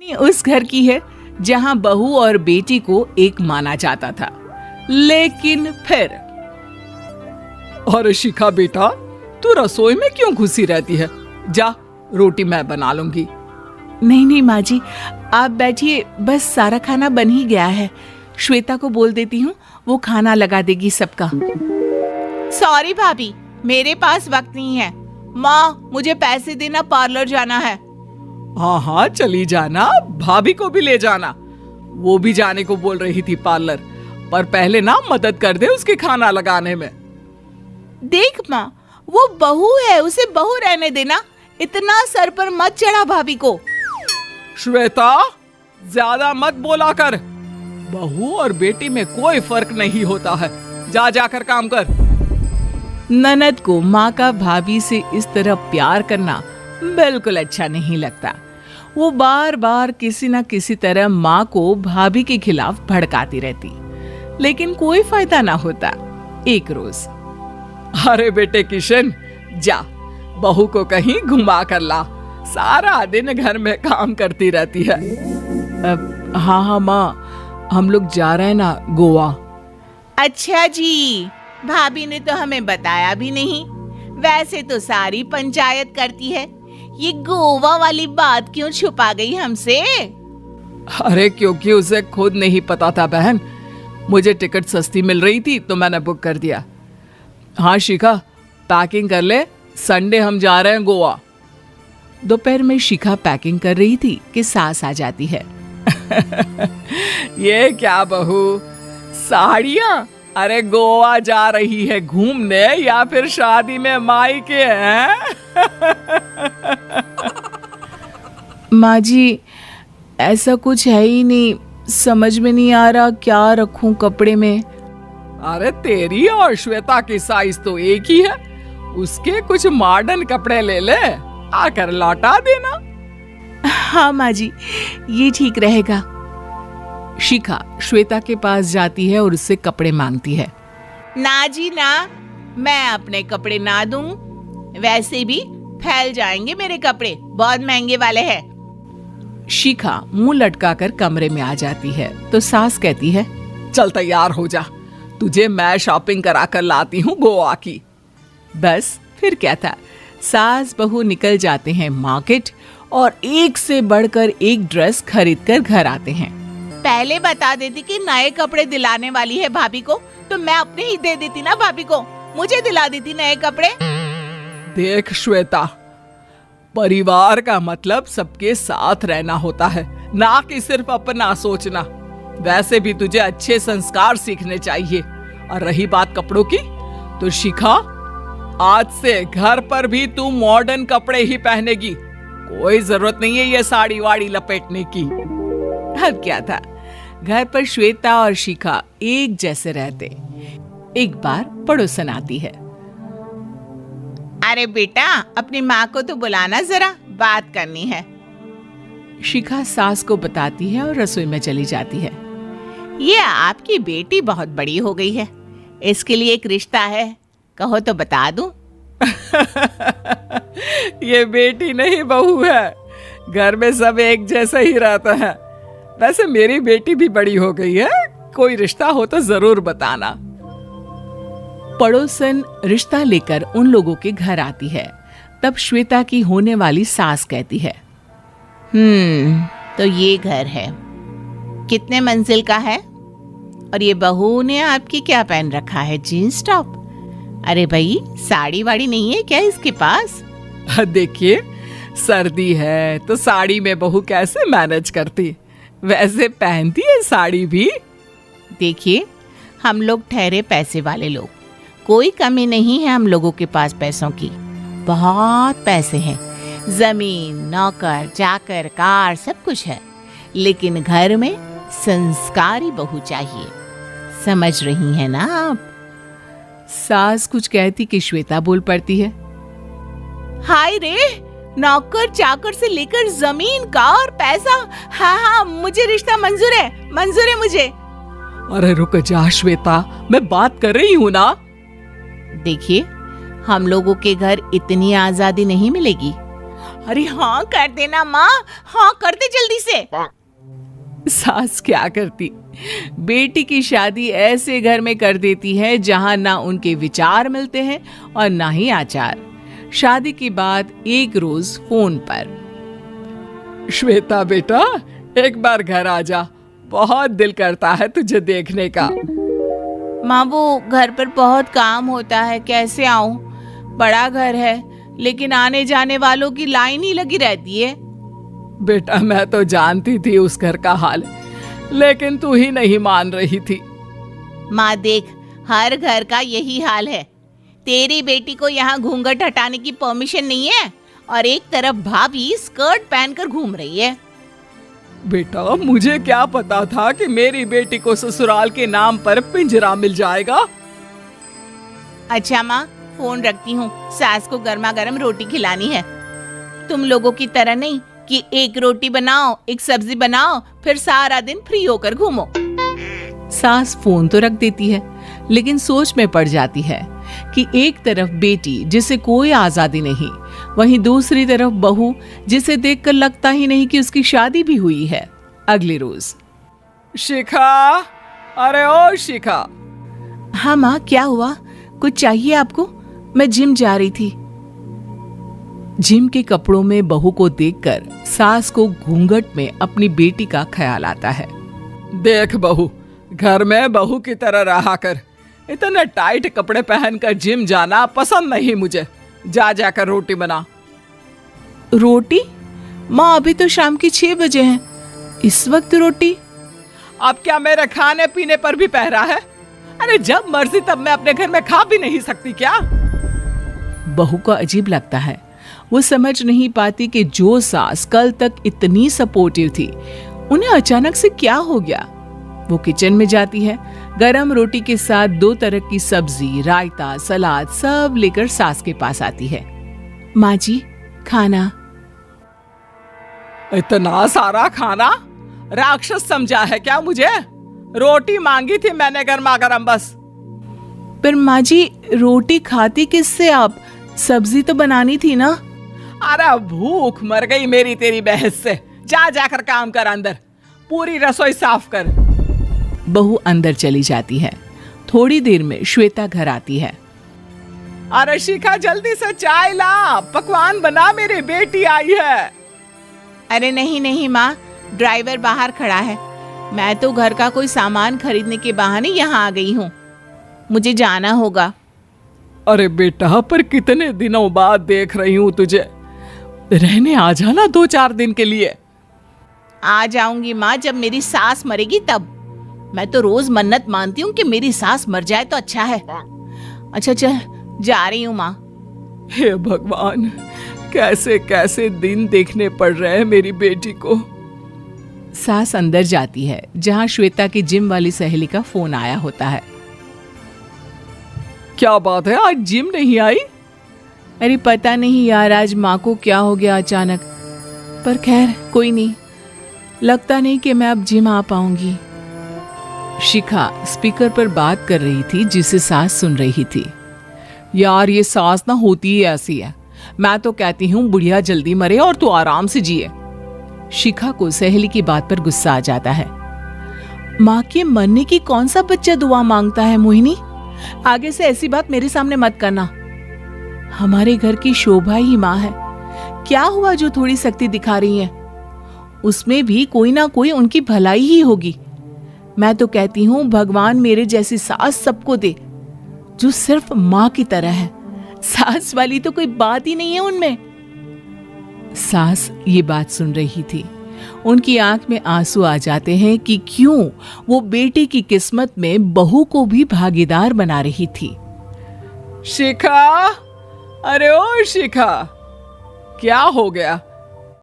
उस घर की है जहां बहू और बेटी को एक माना जाता था। लेकिन फिर अरे शिखा बेटा, तू रसोई में क्यों घुसी रहती है? जा, रोटी मैं बना लूंगी। नहीं नहीं माँ जी, आप बैठिए, बस सारा खाना बन ही गया है। श्वेता को बोल देती हूँ, वो खाना लगा देगी सबका। सॉरी भाभी, मेरे पास वक्त नहीं है। माँ, मुझे पैसे देना, पार्लर जाना है। हाँ हाँ चली जाना, भाभी को भी ले जाना। वो भी जाने को बोल रही थी पार्लर, पर पहले ना मदद कर दे उसके खाना लगाने में। देख माँ, वो बहू है, उसे बहू रहने देना। इतना सर पर मत चढ़ा भाभी को। श्वेता, ज्यादा मत बोला कर। बहू और बेटी में कोई फर्क नहीं होता है। जा जाकर काम कर। ननद को माँ का भाभी से इस तरह प्यार करना बिल्कुल अच्छा नहीं लगता। वो बार बार किसी न किसी तरह माँ को भाभी के खिलाफ भड़काती रहती, लेकिन कोई फायदा ना होता। एक रोज, अरे बेटे किशन, जा बहू को कहीं घुमा कर ला। सारा दिन घर में काम करती रहती है। हाँ हाँ माँ, हम लोग जा रहे हैं ना गोवा। अच्छा जी, भाभी ने तो हमें बताया भी नहीं। वैसे तो सारी पंचायत करती है, ये गोवा वाली बात क्यों छुपा गई हमसे? अरे क्योंकि उसे खुद नहीं पता था बहन। मुझे टिकट सस्ती मिल रही थी तो मैंने बुक कर दिया। हाँ शिखा, पैकिंग कर ले, संडे हम जा रहे हैं गोवा। दोपहर में शिखा पैकिंग कर रही थी कि सास आ जाती है। ये क्या बहू, साड़ियाँ? अरे गोवा जा रही है घूमने या फिर शादी में मायके हैं? माँ जी, ऐसा कुछ है ही नहीं, समझ में नहीं आ रहा क्या रखूं कपड़े में। अरे तेरी और श्वेता की साइज तो एक ही है। उसके कुछ मॉडर्न कपड़े ले ले, आकर लौटा देना। हाँ माँ जी, ये ठीक रहेगा। शिखा श्वेता के पास जाती है और उससे कपड़े मांगती है। ना जी ना, मैं अपने कपड़े ना दूं। वैसे भी फैल जाएंगे मेरे कपड़े, बहुत महंगे वाले हैं। शिखा मुंह लटकाकर कमरे में आ जाती है तो सास कहती है, चल तैयार हो जा, तुझे मैं शॉपिंग करा कर लाती हूँ गोवा की। बस फिर क्या था, सास बहू निकल जाते हैं मार्केट और एक से बढ़कर एक ड्रेस खरीद कर घर आते हैं। पहले बता देती कि नए कपड़े दिलाने वाली है भाभी को, तो मैं अपने ही दे देती ना भाभी को, मुझे दिला देती नए कपड़े। देख श्वेता, परिवार का मतलब सबके साथ रहना होता है, ना कि सिर्फ अपना सोचना। वैसे भी तुझे अच्छे संस्कार सीखने चाहिए। और रही बात कपड़ों की, तो शिखा, आज से घर पर भी तू मॉडर्न कपड़े ही पहनेगी। कोई जरूरत नहीं है ये साड़ी वाड़ी लपेटने की। अब क्या था, घर पर श्वेता और शिखा एक जैसे रहते। एक बार पड़ोसन आती है। अरे बेटा, अपनी माँ को तो बुलाना जरा, बात करनी है। शिखा सास को बताती है और रसोई में चली जाती है। ये आपकी बेटी बहुत बड़ी हो गई है, इसके लिए एक रिश्ता है, कहो तो बता दूं। ये बेटी नहीं बहू है, घर में सब एक जैसा ही रहता है। वैसे मेरी बेटी भी बड़ी हो गई है, कोई रिश्ता हो तो जरूर बताना। पड़ोसन रिश्ता लेकर उन लोगों के घर आती है। तब श्वेता की होने वाली सास कहती है, तो ये घर है, कितने मंजिल का है? और ये बहू ने आपकी क्या पहन रखा है, जीन्स टॉप? अरे भाई, साड़ी वाड़ी नहीं है क्या इसके पास? देखिए, सर्दी है तो साड़ी में बहू कैसे मैनेज करती, वैसे पहनती है साड़ी भी। देखिए, हम लोग ठहरे पैसे वाले लोग, कोई कमी नहीं है हम लोगों के पास पैसों की, बहुत पैसे हैं, जमीन, नौकर चाकर, कार, सब कुछ है। लेकिन घर में संस्कारी बहू चाहिए, समझ रही हैं ना आप? सास कुछ कहती कि श्वेता बोल पड़ती है, हाय रे, नौकर चाकर से लेकर जमीन, कार, पैसा, हाँ, मुझे रिश्ता मंजूर है मुझे। अरे रुक जा श्वेता, मैं बात कर रही हूँ ना। देखिए, हम लोगों के घर इतनी आजादी नहीं मिलेगी। अरे हाँ कर देना माँ, हाँ कर दे जल्दी से। सास क्या करती, बेटी की शादी ऐसे घर में कर देती है जहां ना उनके विचार मिलते हैं और ना ही आचार। शादी के बाद एक रोज फोन पर, श्वेता बेटा एक बार घर आ जा, बहुत दिल करता है तुझे देखने का। माँ वो घर पर बहुत काम होता है, कैसे आऊं? बड़ा घर है लेकिन आने जाने वालों की लाइन ही लगी रहती है। बेटा मैं तो जानती थी उस घर का हाल, लेकिन तू ही नहीं मान रही थी। माँ देख, हर घर का यही हाल है। तेरी बेटी को यहाँ घूंघट हटाने की परमिशन नहीं है और एक तरफ भाभी स्कर्ट पहनकर घूम रही है। बेटा मुझे क्या पता था कि मेरी बेटी को ससुराल के नाम पर पिंजरा मिल जाएगा। अच्छा माँ फोन रखती हूँ, सास को गर्मा गर्म रोटी खिलानी है। तुम लोगों की तरह नहीं कि एक रोटी बनाओ एक सब्जी बनाओ फिर सारा दिन फ्री होकर घूमो। सास फोन तो रख देती है लेकिन सोच में पड़ जाती है कि एक तरफ बेटी जिसे कोई आजादी नहीं, वहीं दूसरी तरफ बहू जिसे देखकर लगता ही नहीं कि उसकी शादी भी हुई है। अगले रोज, शिखा, अरे ओ शिखा। हाँ माँ क्या हुआ, कुछ चाहिए आपको? मैं जिम जा रही थी। जिम के कपड़ों में बहू को देखकर सास को घूंघट में अपनी बेटी का ख्याल आता है। देख बहू, घर में बहू की तरह रहा कर, इतने टाइट कपड़े पहनकर जिम जाना पसंद नहीं मुझे। जा जाकर रोटी बना। रोटी? माँ अभी तो शाम की 6 बजे हैं, इस वक्त रोटी? अब क्या मेरे खाने पीने पर भी पहरा है? अरे जब मर्जी तब मैं अपने घर में खा भी नहीं सकती क्या? बहू को अजीब लगता है। वो समझ नहीं पाती कि जो सास कल तक इतनी सपोर्टिव थी, उन्हें अचानक से क्या हो गया। वो किचन में जाती है, गरम रोटी के साथ 2 तरह की सब्जी, रायता, सलाद सब लेकर सास के पास आती है। माँ जी खाना। इतना सारा खाना? राक्षस समझा है क्या मुझे? रोटी मांगी थी मैंने गर्मा गर्म बस। पर माँ जी रोटी खाती किससे आप? सब्जी तो बनानी थी ना। अरे भूख मर गई मेरी तेरी बहस से। जा जाकर काम कर, अंदर पूरी रसोई साफ कर। बहू अंदर चली जाती है। थोड़ी देर में श्वेता घर आती है। अरे शिखा जल्दी से चाय ला, पकवान बना, मेरी बेटी आई है। अरे नहीं नहीं माँ, ड्राइवर बाहर खड़ा है। मैं तो घर का कोई सामान खरीदने के बहाने यहाँ आ गई हूँ, मुझे जाना होगा। अरे बेटा पर कितने दिनों बाद देख रही हूँ तुझे, रहने आ जाना 2-4 दिन के लिए। आ जाऊंगी माँ, जब मेरी सास मरेगी तब। मैं तो रोज मन्नत मानती हूँ कि मेरी सास मर जाए तो अच्छा है। अच्छा चल जा रही हूँ माँ। हे भगवान, कैसे कैसे दिन देखने पड़ रहे हैं मेरी बेटी को। सास अंदर जाती है जहाँ श्वेता की जिम वाली सहेली का फोन आया होता है। क्या बात है, आज जिम नहीं आई? अरे पता नहीं यार, आज माँ को क्या हो गया अचानक। पर खैर कोई नहीं, लगता नहीं कि मैं अब जिम आ पाऊंगी। शिखा स्पीकर पर बात कर रही थी जिसे सास सुन रही थी। यार ये सास ना होती ही ऐसी है। मैं तो कहती हूँ बुढ़िया जल्दी मरे और तू आराम से जिए। शिखा को सहेली की बात पर गुस्सा आ जाता है। माँ के मरने की कौन सा बच्चा दुआ मांगता है मोहिनी? आगे से ऐसी बात मेरे सामने मत करना। हमारे घर की शोभा ही माँ है। क्या हुआ जो थोड़ी शक्ति दिखा रही है? उसमें भी कोई ना कोई उनकी भलाई ही होगी। मैं तो कहती हूँ भगवान मेरे जैसी सास सबको दे, जो सिर्फ माँ की तरह है। सास वाली तो कोई बात ही नहीं है उनमें। सास ये बात सुन रही थी। उनकी आंख में आंसू आ जाते हैं कि क्यों वो बेटी की किस्मत में बहू को भी भागीदार बना रही थी। शिखा, अरे ओ शिखा, क्या हो गया?